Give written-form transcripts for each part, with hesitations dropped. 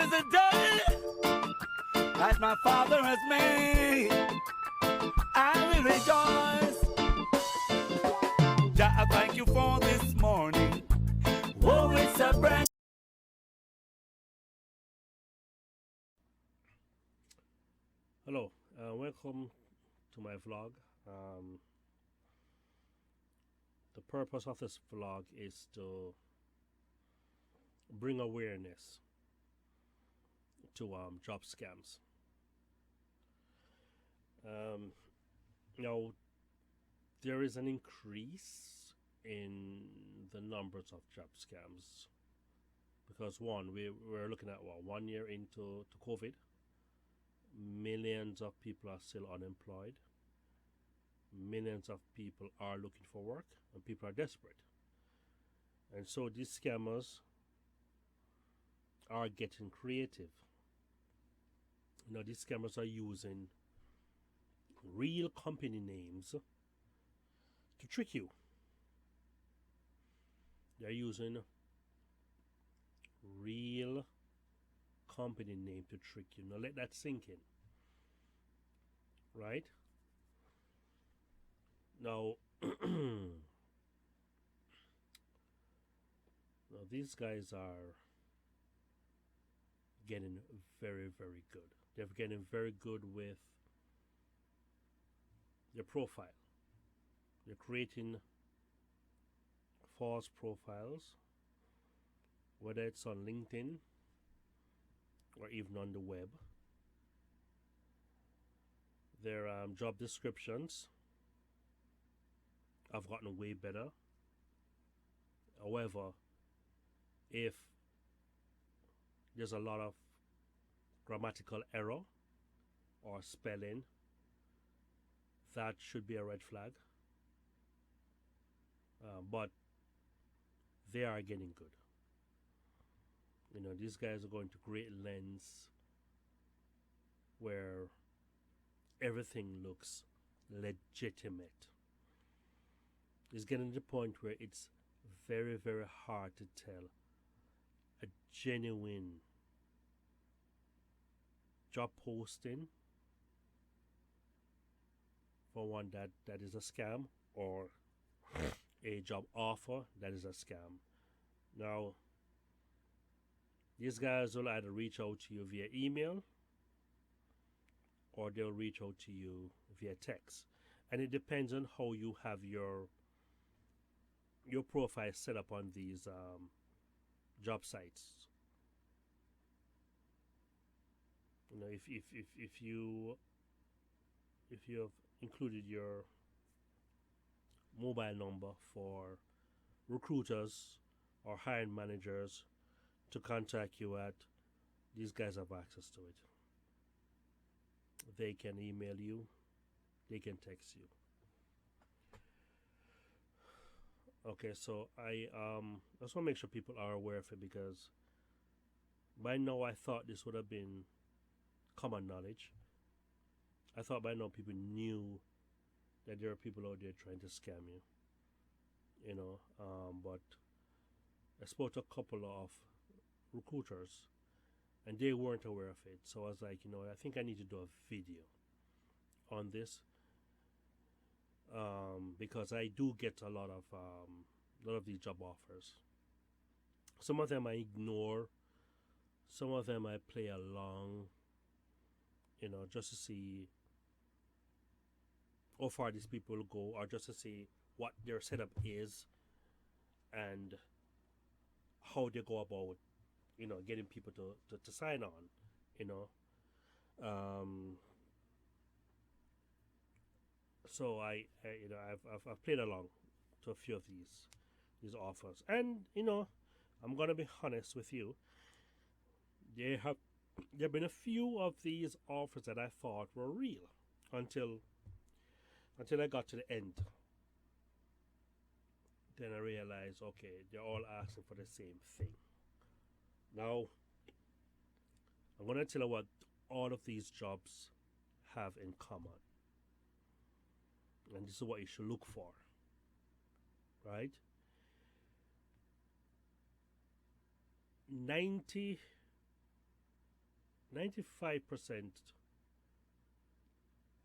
is the day that my Father has made. I will rejoice. Jah, I thank you for this morning. Oh, it's a brand. Hello, welcome to my vlog. The purpose of this vlog is to bring awareness to job scams. Now, there is an increase in the numbers of job scams because one, we're looking at 1 year into COVID. Millions of people are still unemployed. Millions of people are looking for work, and people are desperate. And so these scammers are getting creative. You know, these scammers are using real company names to trick you. They're using real company name to trick you. Now let that sink in. Right? Now, now these guys are getting very, very good. They're getting very good with their profile. They're creating false profiles, whether it's on LinkedIn or even on the web. Their job descriptions have gotten way better. However, if there's a lot of grammatical error or spelling, that should be a red flag. But they are getting good. You know, these guys are going to create a lens where everything looks legitimate. It's getting to the point where it's very, very hard to tell a genuine job posting for one that is a scam, or a job offer that is a scam. Now, these guys will either reach out to you via email or they'll reach out to you via text. And it depends on how you have your profile set up on these job sites. You know, if you have included your mobile number for recruiters or hiring managers to contact you at, these guys have access to it. They can email you, they can text you. Okay, so I just want to make sure people are aware of it, because by now I thought this would have been common knowledge. I thought by now people knew that there are people out there trying to scam you. You know, but I spoke to a couple of recruiters and they weren't aware of it. So I was like, you know, I think I need to do a video on this, because I do get a lot of these job offers. Some of them I ignore, some of them I play along, you know, just to see how far these people go, or just to see what their setup is and how they go about, you know, getting people to sign on, you know. So I you know, I've played along to a few of these offers, and you know, I'm gonna be honest with you. There have been a few of these offers that I thought were real until I got to the end. Then I realized, okay, they're all asking for the same thing. Now, I'm going to tell you what all of these jobs have in common. And this is what you should look for. Right? 90 95%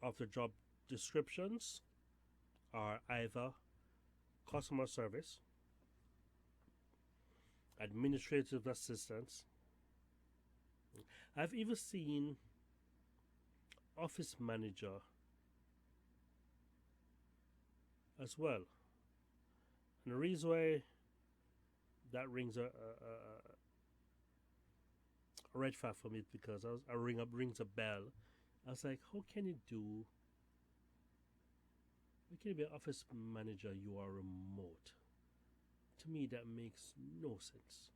of the job descriptions are either customer service, administrative assistance. I've even seen office manager as well. And the reason why that rings a red flag for me is because rings a bell. I was like, how can you be an office manager? You are remote. To me, that makes no sense.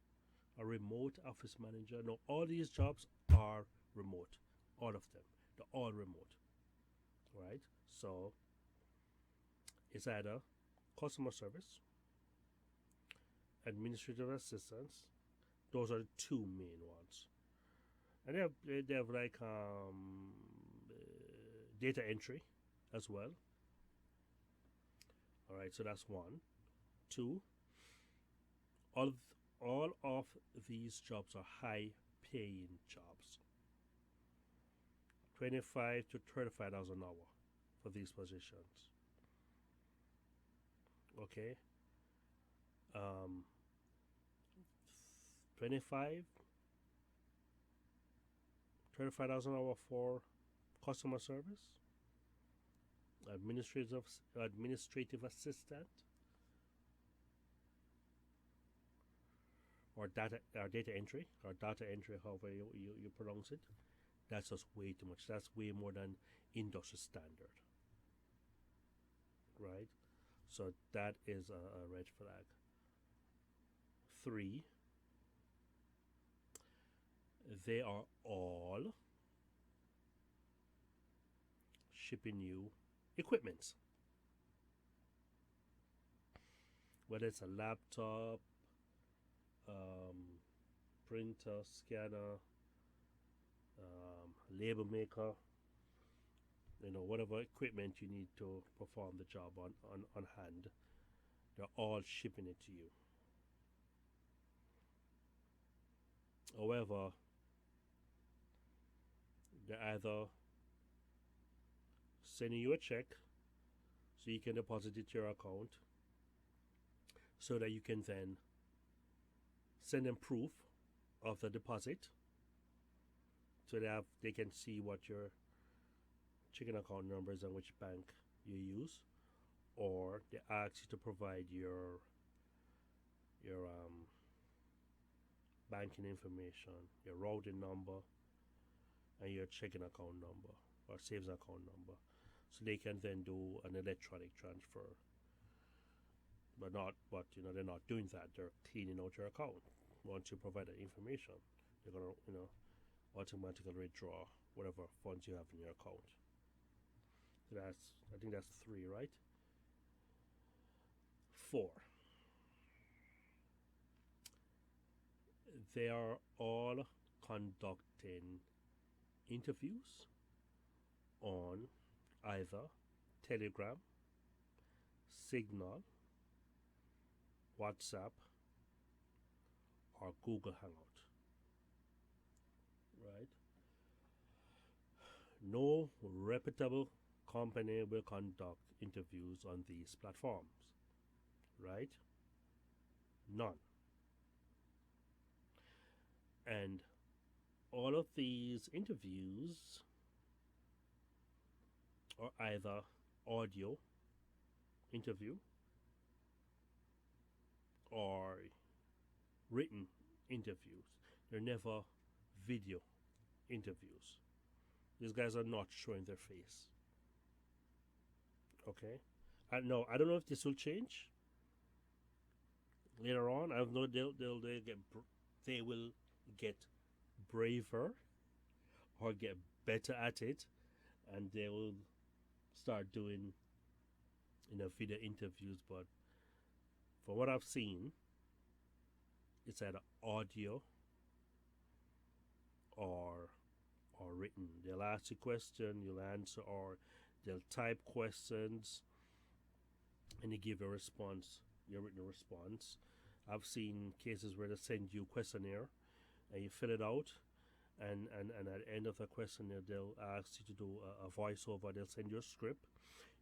A remote office manager. No, all these jobs are remote. All of them. They're all remote. Right? So, it's either customer service, administrative assistance. Those are the two main ones. And they have like data entry as well. All right, so that's one. Two, all of these jobs are high-paying jobs. 25 to 35 dollars an hour for these positions. Okay. 25 $35 an hour for customer service, administrative assistant, or data entry, however you pronounce it. That's just way too much. That's way more than industry standard, right? So that is a red flag. 3, they are all shipping you equipment, whether it's a laptop, printer, scanner, label maker, whatever equipment you need to perform the job on hand, they're all shipping it to you. However, they're either sending you a check so you can deposit it to your account so that you can then send them proof of the deposit so they can see what your checking account number is and which bank you use, or they ask you to provide your banking information, your routing number, and your checking account number or savings account number, so they can then do an electronic transfer. But they're not doing that. They're cleaning out your account. Once you provide that information, they're gonna automatically withdraw whatever funds you have in your account. So I think that's 3, right? 4. They are all conducting interviews on either Telegram, Signal, WhatsApp, or Google Hangout. Right? No reputable company will conduct interviews on these platforms. Right? None. And all of these interviews are either audio interview or written interviews. They're never video interviews. These guys are not showing their face. Okay? I don't know if this will change later on. I know they will get braver or get better at it, and they will start doing video interviews. But from what I've seen, it's either audio or written. They'll ask you a question, you'll answer, or they'll type questions and you give a response, your written response. I've seen cases where they send you a questionnaire and you fill it out, and at the end of the questionnaire, they'll ask you to do a voiceover. They'll send you a script,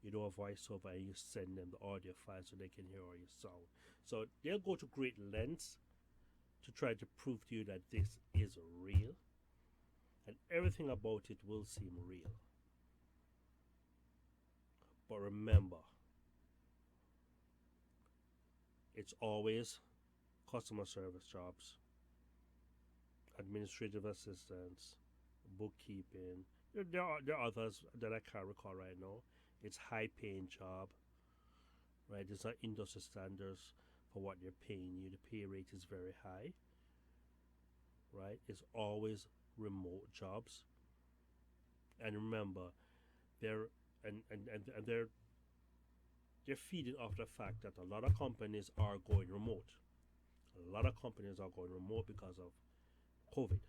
you do a voiceover, and you send them the audio file so they can hear all your sound. So they'll go to great lengths to try to prove to you that this is real, and everything about it will seem real. But remember, it's always customer service jobs, administrative assistants, bookkeeping. There are others that I can't recall right now. It's high paying job, right? It's not industry standards for what they're paying you. The pay rate is very high, right? It's always remote jobs. And remember, they're they're feeding off the fact that a lot of companies are going remote. A lot of companies are going remote because of COVID,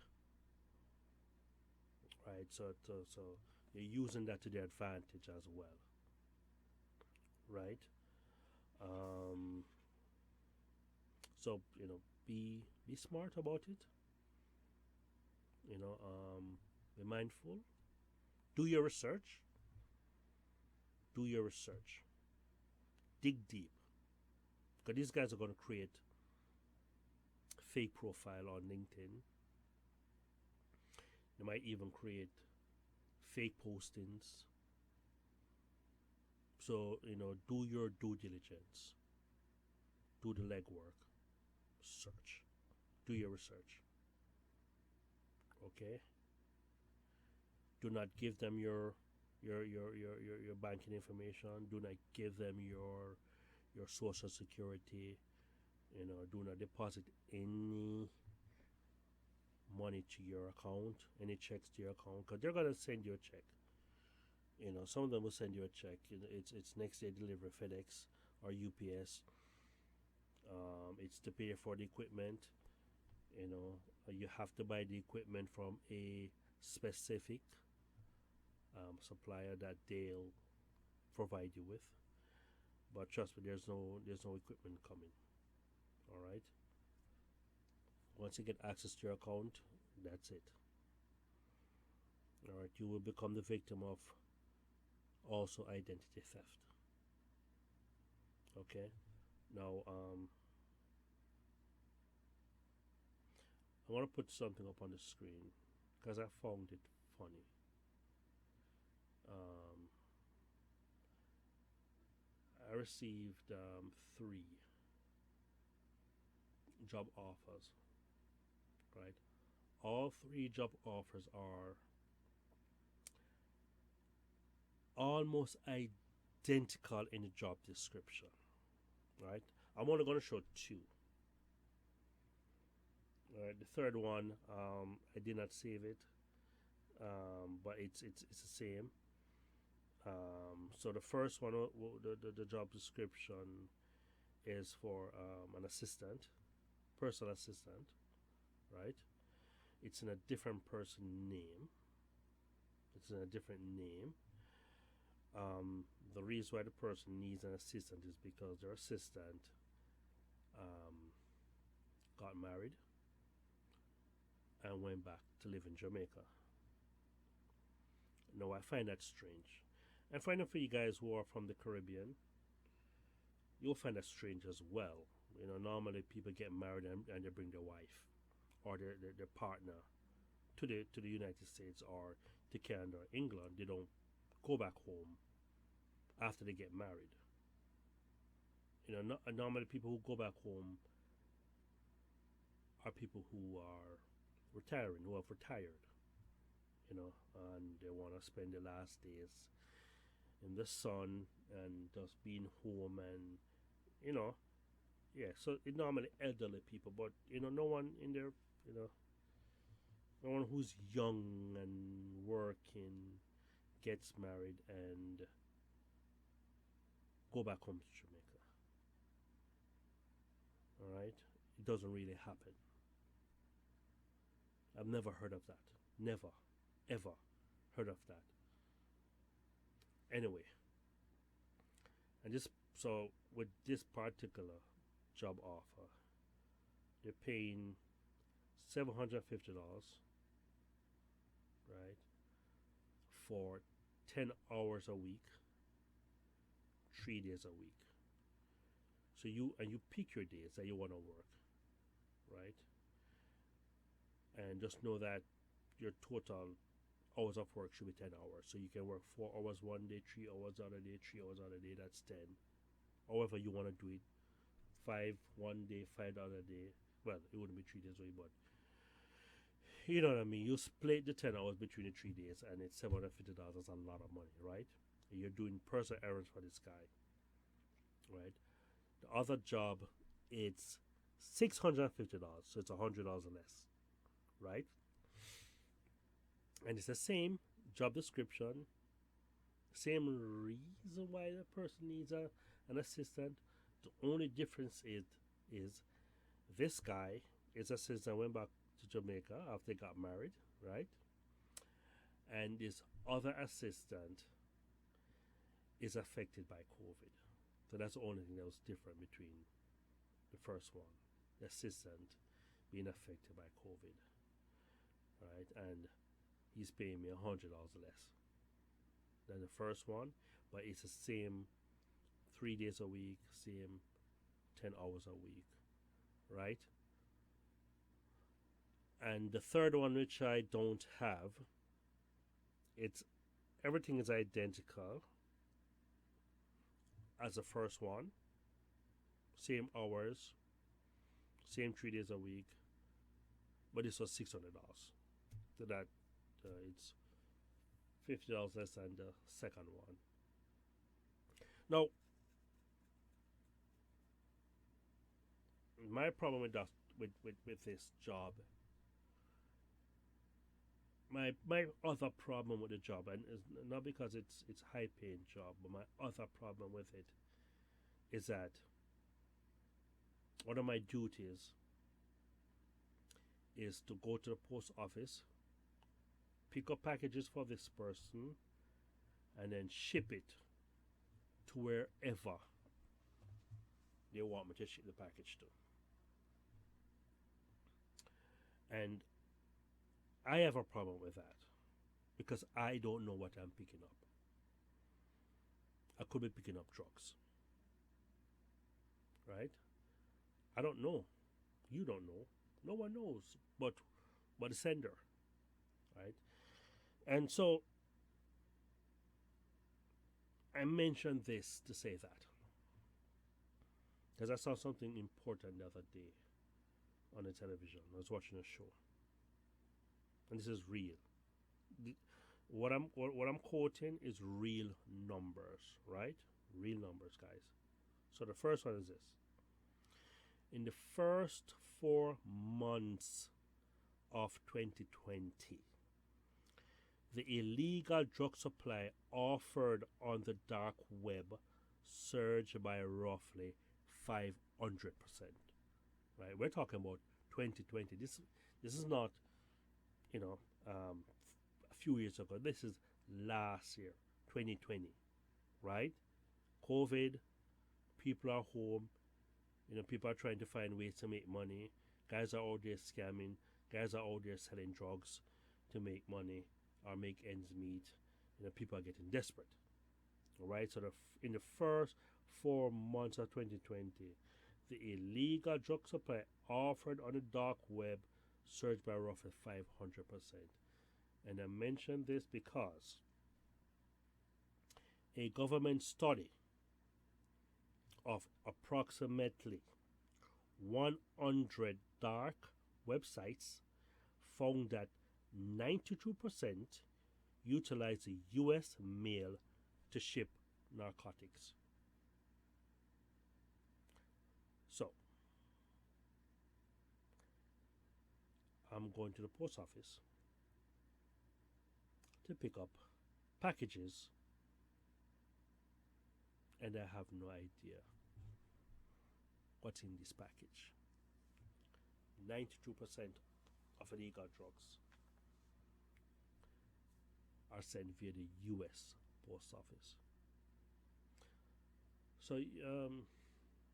right? So you're using that to their advantage as well, right? Um, so be smart about it. Be mindful. Do your research. Do your research. Dig deep, because these guys are going to create fake profile on LinkedIn. They might even create fake postings. So, do your due diligence. Do the legwork. Search. Do your research. Okay? Do not give them your banking information. Do not give them your social security. Do not deposit any money to your account, any checks to your account, because they're gonna send you a check. Some of them will send you a check. It's next day delivery, FedEx or UPS. It's to pay for the equipment. You have to buy the equipment from a specific supplier that they'll provide you with. But trust me, there's no equipment coming. All right. Once you get access to your account, that's it. All right. You will become the victim of also identity theft. Okay. Now, I want to put something up on the screen because I found it funny. I received 3 job offers, right? All 3 job offers are almost identical in the job description, right? I'm only going to show 2. The third one, I did not save it, but it's the same. So the first one, the job description is for an assistant, personal assistant, right? It's in a different person name. It's in a different name. The reason why the person needs an assistant is because their assistant got married and went back to live in Jamaica. Now, I find that strange. And finally, for you guys who are from the Caribbean, you'll find that strange as well. Normally people get married and they bring their wife or their partner to the United States or to Canada or England. They don't go back home after they get married. Normally people who go back home are people who are retiring, who have retired, and they want to spend the last days in the sun and just being home and, so it normally elderly people, but, no one in there, no one who's young and working gets married and go back home to Jamaica. All right? It doesn't really happen. I've never heard of that. Never, ever heard of that. Anyway, and so with this particular job offer, they're paying $750 right, for 10 hours a week, 3 days a week. So you pick your days that you want to work, right? And just know that your total hours of work should be 10 hours. So you can work 4 hours one day, 3 hours the other day, 3 hours the other day, that's 10. However you want to do it. 5 one day, 5 the other day. Well, it wouldn't be 3 days away, but you know what I mean. You split the 10 hours between the 3 days and it's $750. That's a lot of money, right? And you're doing personal errands for this guy, right? The other job, it's $650, so it's $100 less, right? And it's the same job description, same reason why the person needs an assistant. The only difference is this guy, his assistant went back to Jamaica after they got married, right? And this other assistant is affected by COVID. So that's the only thing that was different between the first one, the assistant being affected by COVID, right? And he's paying me $100 less than the first one, but it's the same 3 days a week, same 10 hours a week, right? And the third one, which I don't have, it's everything is identical as the first one, same hours, same 3 days a week, but this was $600. So that it's $50 less than the second one. Now, my problem with that, with this job, my other problem with the job, and it's not because it's high paying job, but my other problem with it is that one of my duties is to go to the post office, pick up packages for this person, and then ship it to wherever they want me to ship the package to. And I have a problem with that because I don't know what I'm picking up. I could be picking up drugs, right? I don't know. You don't know. No one knows but the sender, right? And so I mentioned this to say that because I saw something important the other day on the television. I was watching a show, and this is real. What I'm quoting is real numbers, right? Real numbers, guys. So the first one is this: in the first 4 months of 2020, the illegal drug supply offered on the dark web surged by roughly 500%. Right? We're talking about 2020. This is not, a few years ago. This is last year, 2020. Right? COVID, people are home. People are trying to find ways to make money. Guys are out there scamming. Guys are out there selling drugs to make money or make ends meet. People are getting desperate. All right. So in the first 4 months of 2020, the illegal drug supply offered on the dark web surged by roughly 500%. And I mention this because a government study of approximately 100 dark websites found that 92% utilize the U.S. mail to ship narcotics. So, I'm going to the post office to pick up packages, and I have no idea what's in this package. 92% of illegal drugs are sent via the U.S. post office. So,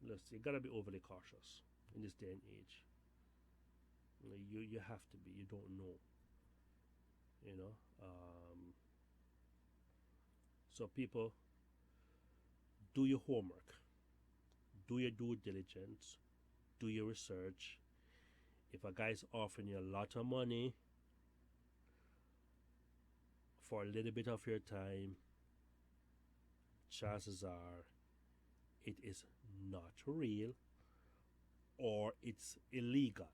listen, you gotta be overly cautious in this day and age. You have to be. You don't know. you know. So people, do your homework, do your due diligence, do your research. If a guy's offering you a lot of money for a little bit of your time, chances are it is not real or it's illegal,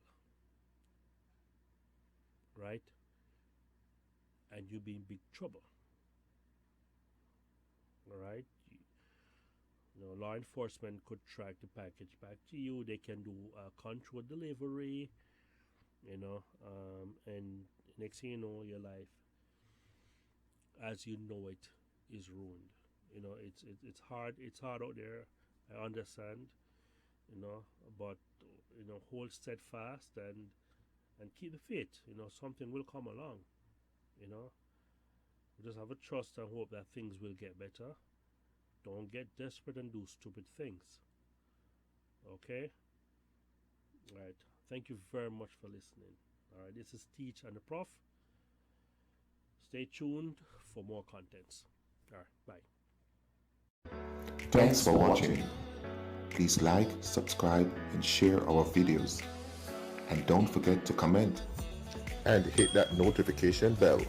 right? And you'll be in big trouble, all right? Law enforcement could track the package back to you. They can do control delivery, and next thing you know, your life, as you know it, is ruined. It's hard. It's hard out there. I understand, but hold steadfast and keep the faith. Something will come along. We just have a trust and hope that things will get better. Don't get desperate and do stupid things. Okay? Alright. Thank you very much for listening. Alright, this is Teach and the Prof. Stay tuned for more contents. Alright, bye. Thanks for watching. Please like, subscribe, and share our videos. And don't forget to comment. And hit that notification bell.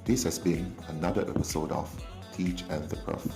This has been another episode of Teach and the Prof.